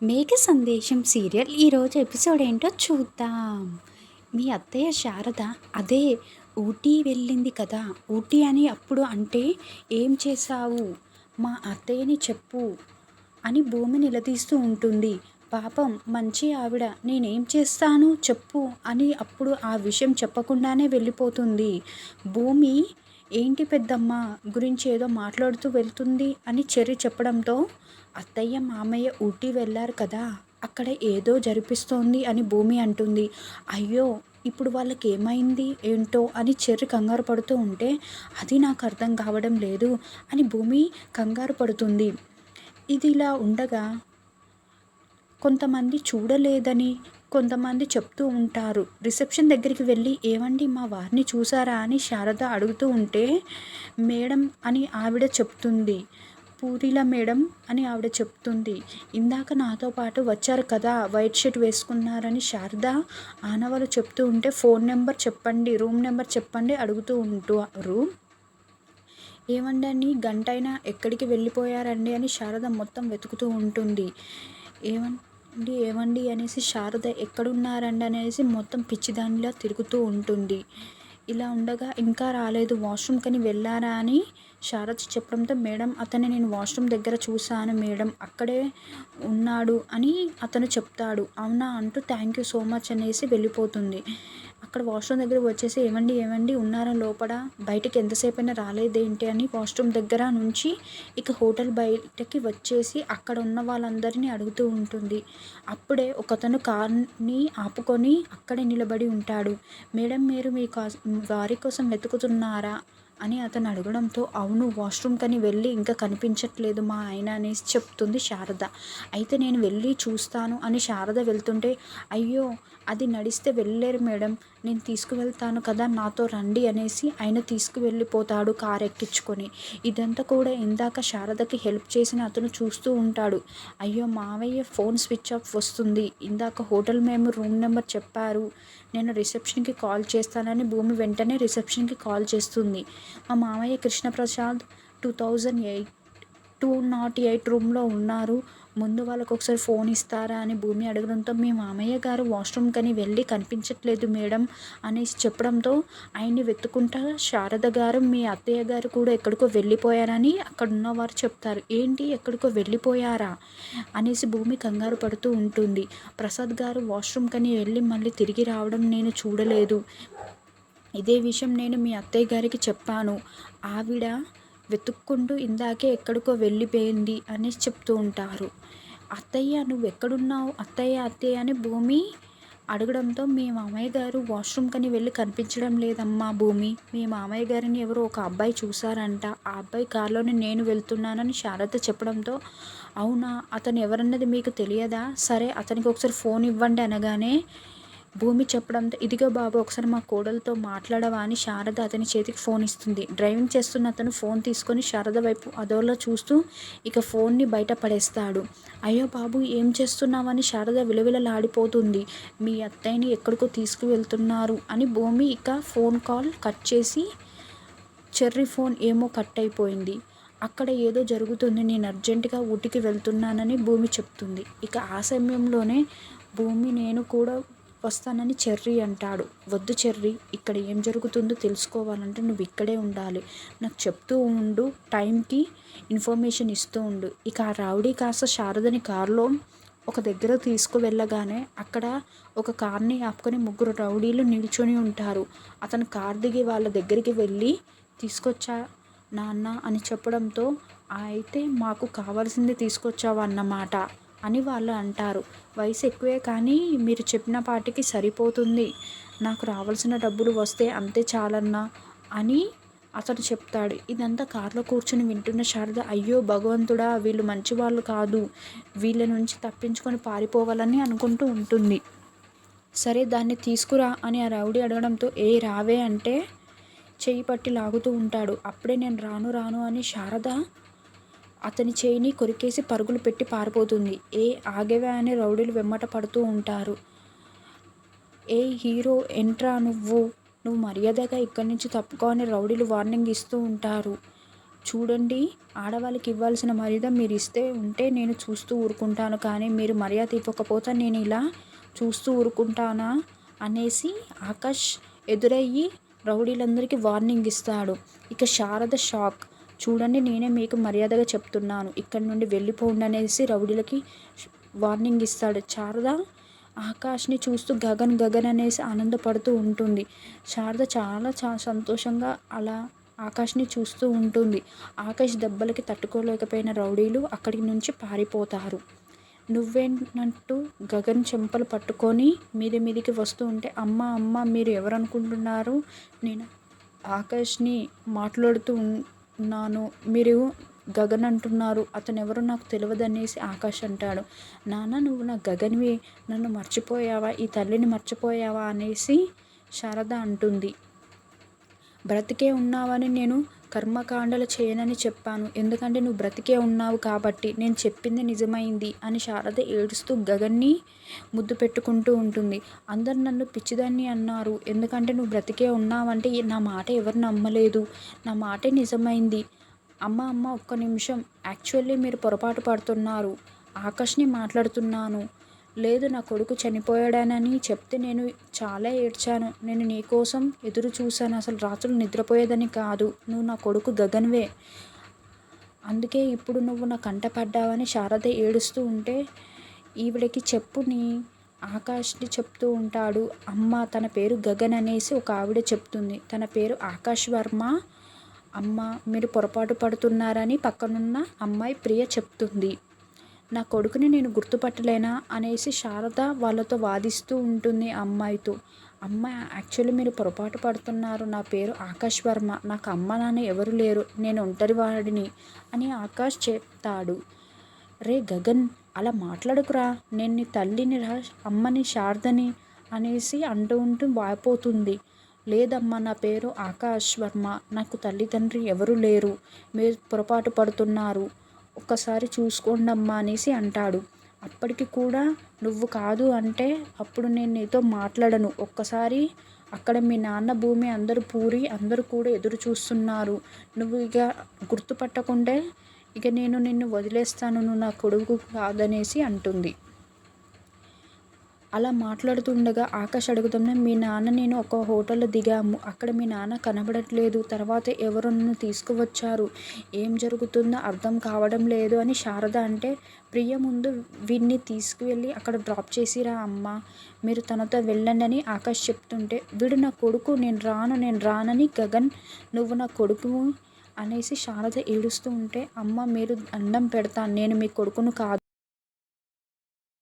మేఘ సందేశం సీరియల్ ఈరోజు ఎపిసోడ్ ఏంటో చూద్దాం. మీ అత్తయ్య శారద అదే ఊటీ వెళ్ళింది కదా, ఊటీ అని అప్పుడు అంటే ఏం చేశావు మా అత్తయ్యని చెప్పు అని భూమి నిలదీస్తూ ఉంటుంది. పాపం మంచి ఆవిడ, నేనేం చేస్తాను చెప్పు అని అప్పుడు ఆ విషయం చెప్పకుండానే వెళ్ళిపోతుంది. భూమి ఏంటి పెద్దమ్మ గురించి ఏదో మాట్లాడుతూ వెళ్తుంది అని చెర్రి చెప్పడంతో, అత్తయ్య మామయ్య ఊటీ వెళ్ళారు కదా, అక్కడ ఏదో జరిపిస్తోంది అని భూమి అంటుంది. అయ్యో ఇప్పుడు వాళ్ళకి ఏమైంది ఏంటో అని చెర్రి కంగారు పడుతూ ఉంటే, అది నాకు అర్థం కావడం లేదు అని భూమి కంగారు పడుతుంది. ఇది ఇలా ఉండగా కొంతమంది చూడలేదని కొంతమంది చెప్తూ ఉంటారు. రిసెప్షన్ దగ్గరికి వెళ్ళి ఏవండి మా వారిని చూసారా అని శారద అడుగుతూ ఉంటే, మేడం అని ఆవిడ చెప్తుంది. పూరిల మేడం అని ఆవిడ చెప్తుంది. ఇందాక నాతో పాటు వచ్చారు కదా వైట్ షర్ట్ వేసుకున్నారని శారద ఆనవాళ్ళు చెప్తూ ఉంటే, ఫోన్ నెంబర్ చెప్పండి, రూమ్ నెంబర్ చెప్పండి అడుగుతూ ఉంటారు. ఏమండని గంటైనా ఎక్కడికి వెళ్ళిపోయారండి అని శారద మొత్తం వెతుకుతూ ఉంటుంది. ఏమండి అనేసి శారద ఎక్కడున్నారండి అనేసి మొత్తం పిచ్చిదానిలా తిరుగుతూ ఉంటుంది. ఇలా ఉండగా ఇంకా రాలేదు, వాష్రూమ్ కని వెళ్ళారా అని శారద చెప్పడంతో, మేడం అతన్ని నేను వాష్రూమ్ దగ్గర చూశాను మేడం, అక్కడే ఉన్నాడు అని అతను చెప్తాడు. అవునా అంటూ థ్యాంక్ యూ సో మచ్ అనేసి వెళ్ళిపోతుంది. అక్కడ వాష్రూమ్ దగ్గర వచ్చేసి ఏమండి ఉన్నారా లోపల, బయటకి ఎంతసేపైనా రాలేదేంటి అని వాష్రూమ్ దగ్గర నుంచి ఇక హోటల్ బయటకి వచ్చేసి అక్కడ ఉన్న వాళ్ళందరినీ అడుగుతూ ఉంటుంది. అప్పుడే ఒకతను కార్ని ఆపుకొని అక్కడే నిలబడి ఉంటాడు. మేడం మీరు మీ వారి కోసం వెతుకుతున్నారా అని అతను అడగడంతో, అవును వాష్రూమ్ కని వెళ్ళి ఇంకా కనిపించట్లేదు మా ఆయన అనేసి చెప్తుంది శారద. అయితే నేను వెళ్ళి చూస్తాను అని శారద వెళ్తుంటే, అయ్యో అది నడిస్తే వెళ్ళలేరు మేడం, నేను తీసుకువెళ్తాను కదా నాతో రండి అనేసి ఆయన తీసుకువెళ్ళిపోతాడు కారు ఎక్కించుకొని. ఇదంతా కూడా ఇందాక శారదకి హెల్ప్ చేసిన అతను చూస్తూ ఉంటాడు. అయ్యో మావయ్య ఫోన్ స్విచ్ ఆఫ్ వస్తుంది, ఇందాక హోటల్ మేము రూమ్ నెంబర్ చెప్పారు, నేను రిసెప్షన్కి కాల్ చేస్తానని భూమి వెంటనే రిసెప్షన్కి కాల్ చేస్తుంది. మా మామయ్య కృష్ణప్రసాద్ 208 రూమ్లో ఉన్నారు, ముందు వాళ్ళకు ఒకసారి ఫోన్ ఇస్తారా అని భూమి అడగడంతో, మీ మామయ్య గారు వాష్రూమ్ కని వెళ్ళి కనిపించట్లేదు మేడం అనేసి చెప్పడంతో, ఆయన్ని వెతుక్కుంటా శారద గారు మీ అత్తయ్య గారు కూడా ఎక్కడికో వెళ్ళిపోయారని అక్కడ ఉన్నవారు చెప్తారు. ఏంటి ఎక్కడికో వెళ్ళిపోయారా అనేసి భూమి కంగారు పడుతూ ఉంటుంది. ప్రసాద్ గారు వాష్రూమ్ కని వెళ్ళి మళ్ళీ తిరిగి రావడం నేను చూడలేదు, ఇదే విషయం నేను మీ అత్తయ్య గారికి చెప్పాను, ఆవిడ వెతుక్కుంటూ ఇందాకే ఎక్కడికో వెళ్ళిపోయింది అనేసి చెప్తూ ఉంటారు. అత్తయ్య నువ్వు ఎక్కడున్నావు అత్తయ్య అని భూమి అడగడంతో, మీ మామయ్య గారు వాష్రూమ్ కని వెళ్ళి కనిపించడం లేదమ్మా భూమి, మీ మామయ్య గారిని ఎవరో ఒక అబ్బాయి చూసారంట, ఆ అబ్బాయి కారులోనే నేను వెళ్తున్నానని శారద చెప్పడంతో, అవునా అతను ఎవరన్నది మీకు తెలియదా, సరే అతనికి ఒకసారి ఫోన్ ఇవ్వండి అనగానే భూమి చెప్పడంతో, ఇదిగో బాబు ఒకసారి మా కోడలతో మాట్లాడవా అని శారద అతని చేతికి ఫోన్ ఇస్తుంది. డ్రైవింగ్ చేస్తున్న అతను ఫోన్ తీసుకొని శారద వైపు అదోలా చూస్తూ ఇక ఫోన్ని బయట పడేస్తాడు. అయ్యో బాబు ఏం చేస్తున్నావని శారద విలవిలలాడిపోతుంది. మీ అత్తయ్యని ఎక్కడికో తీసుకువెళ్తున్నారు అని భూమి ఇక ఫోన్ కాల్ కట్ చేసి, చెర్రీ ఫోన్ ఏమో కట్ అయిపోయింది, అక్కడ ఏదో జరుగుతుంది, నేను అర్జెంటుగా ఊటికి వెళ్తున్నానని భూమి చెప్తుంది. ఇక ఆ సమయంలోనే భూమి నేను కూడా వస్తానని చెర్రీ అంటాడు. వద్దు చెర్రీ, ఇక్కడ ఏం జరుగుతుందో తెలుసుకోవాలంటే నువ్వు ఇక్కడే ఉండాలి, నాకు చెప్తూ ఉండు, టైంకి ఇన్ఫర్మేషన్ ఇస్తూ ఉండు. ఇక ఆ రౌడీ కాస్త శారదని కారులో ఒక దగ్గర తీసుకువెళ్ళగానే అక్కడ ఒక కార్ని ఆపుకొని ముగ్గురు రౌడీలు నిల్చొని ఉంటారు. అతను కార్ దిగి వాళ్ళ దగ్గరికి వెళ్ళి, తీసుకొచ్చా నాన్న అని చెప్పడంతో, అయితే మాకు కావాల్సింది తీసుకొచ్చావు అన్నమాట అని వాళ్ళు అంటారు. వయసు ఎక్కువే కానీ మీరు చెప్పిన పాటికి సరిపోతుంది, నాకు రావాల్సిన డబ్బులు వస్తే అంతే చాలన్నా అని అతను చెప్తాడు. ఇదంతా కారులో కూర్చొని వింటున్న శారద, అయ్యో భగవంతుడా వీళ్ళు మంచి వాళ్ళు కాదు, వీళ్ళ నుంచి తప్పించుకొని పారిపోవాలని అనుకుంటూ ఉంటుంది. సరే దాన్ని తీసుకురా అని ఆ రౌడీ అడగడంతో, ఏ రావే అంటే చెయ్యి పట్టి లాగుతూ ఉంటాడు. అప్పుడే నేను రాను అని శారద అతని చేయిని కొరికేసి పరుగులు పెట్టి పారిపోతుంది. ఏ ఆగవే అని రౌడీలు వెంబట పడుతూ ఉంటారు. ఏ హీరో ఎంట్రా నువ్వు మర్యాదగా ఇక్కడి నుంచి తప్పుకో అని రౌడీలు వార్నింగ్ ఇస్తూ ఉంటారు. చూడండి, ఆడవాళ్ళకి ఇవ్వాల్సిన మర్యాద మీరు ఇస్తే ఉంటే నేను చూస్తూ ఊరుకుంటాను. కానీ మీరు మర్యాద ఇవ్వకపోతే నేను ఇలా చూస్తూ ఊరుకుంటానా అనేసి ఆకాష్ ఎదురయ్యి రౌడీలందరికీ వార్నింగ్ ఇస్తాడు. ఇక శారద షాక్. చూడండి, నేనే మీకు మర్యాదగా చెప్తున్నాను, ఇక్కడి నుండి వెళ్ళిపోండి అనేసి రౌడీలకి వార్నింగ్ ఇస్తాడు. శారద ఆకాష్ని చూస్తూ గగన్ గగన్ అనేసి ఆనందపడుతూ ఉంటుంది. శారద చాలా సంతోషంగా అలా ఆకాష్ని చూస్తూ ఉంటుంది. ఆకాష్ దెబ్బలకి తట్టుకోలేకపోయిన రౌడీలు అక్కడి నుంచి పారిపోతారు. నువ్వేంటంటూ గగన్ చెంపలు పట్టుకొని మీదికి వస్తూ ఉంటే, అమ్మ అమ్మ మీరు ఎవరనుకుంటున్నారు? నేను ఆకాష్ని మాట్లాడుతూ ఉన్నాను. మీరు గగన్ అంటున్నారు, అతను ఎవరో నాకు తెలియదనేసి ఆకాష్ అంటాడు. నాన్న, నువ్వు నా గగన్వి, నన్ను మర్చిపోయావా? ఈ తల్లిని మర్చిపోయావా అనేసి శారద అంటుంది. బ్రతికే ఉన్నావని నేను కర్మకాండలు చేయనని చెప్పాను. ఎందుకంటే నువ్వు బ్రతికే ఉన్నావు కాబట్టి నేను చెప్పింది నిజమైంది అని శారద ఏడుస్తూ గగన్ని ముద్దు పెట్టుకుంటూ ఉంటుంది. అందరు నన్ను పిచ్చిదాన్ని అన్నారు. ఎందుకంటే నువ్వు బ్రతికే ఉన్నావంటే నా మాట ఎవరు నమ్మలేదు. నా మాటే నిజమైంది. అమ్మ అమ్మ ఒక్క నిమిషం, యాక్చువల్లీ మీరు పొరపాటు పడుతున్నారు. ఆకాష్ని మాట్లాడుతున్నాను. లేదు, నా కొడుకు చనిపోయాడనని చెప్తే నేను చాలా ఏడ్చాను. నేను నీకోసం ఎదురు చూశాను. అసలు రాత్రులు నిద్రపోయేదని కాదు. నువ్వు నా కొడుకు గగన్వే. అందుకే ఇప్పుడు నువ్వు నా కంట పడ్డావని శారద ఏడుస్తూ ఉంటే, ఈవిడకి చెప్పుని ఆకాష్ని చెప్తూ ఉంటాడు. అమ్మ, తన పేరు గగన్ అనేసి ఒక ఆవిడ చెప్తుంది. తన పేరు ఆకాష్ వర్మ. అమ్మ, మీరు పొరపాటు పడుతున్నారని పక్కనున్న అమ్మాయి ప్రియ చెప్తుంది. నా కొడుకుని నేను గుర్తుపట్టలేనా అనేసి శారద వాళ్ళతో వాదిస్తూ ఉంటుంది అమ్మాయితో. అమ్మ, యాక్చువల్లీ మీరు పొరపాటు పడుతున్నారు. నా పేరు ఆకాష్ వర్మ. నాకు అమ్మ నాన్న ఎవరు లేరు. నేను ఒంటరివాడిని అని ఆకాష్ చెప్తాడు. రే గగన్, అలా మాట్లాడుకురా. నేను నీ తల్లిని రా, అమ్మని, శారదని అనేసి అంటూ వాపోతుంది. లేదమ్మా, నా పేరు ఆకాష్ వర్మ. నాకు తల్లిదండ్రి ఎవరు లేరు. మీరు పొరపాటు పడుతున్నారు. ఒక్కసారి చూసుకోండమ్మా అనేసి అంటాడు. అప్పటికి కూడా నువ్వు కాదు అంటే అప్పుడు నేను నీతో మాట్లాడను. ఒక్కసారి అక్కడ మీ నాన్న భూమి అందరూ పూరి అందరూ కూడా ఎదురు చూస్తున్నారు. నువ్వు ఇక గుర్తుపట్టకుంటే ఇక నేను నిన్ను వదిలేస్తాను. నువ్వు నా కొడుకు కాదనేసి అంటుంది. అలా మాట్లాడుతుండగా ఆకాష్ అడుగుతున్నా, మీ నాన్న నేను ఒక హోటల్లో దిగాము. అక్కడ మీ నాన్న కనబడట్లేదు. తర్వాత ఎవరో నన్ను తీసుకువచ్చారు. ఏం జరుగుతుందో అర్థం కావడం లేదు అని శారద అంటే, ప్రియ ముందు వీడిని తీసుకువెళ్ళి అక్కడ డ్రాప్ చేసిరా అమ్మ. మీరు తనతో వెళ్ళండి అని ఆకాష్ చెప్తుంటే, వీడు నా కొడుకు, నేను రానని గగన్, నువ్వు నా కొడుకు అనేసి శారద ఏడుస్తూ ఉంటే, అమ్మ మీరు దండం పెడతాను, నేను మీ కొడుకును కాదు.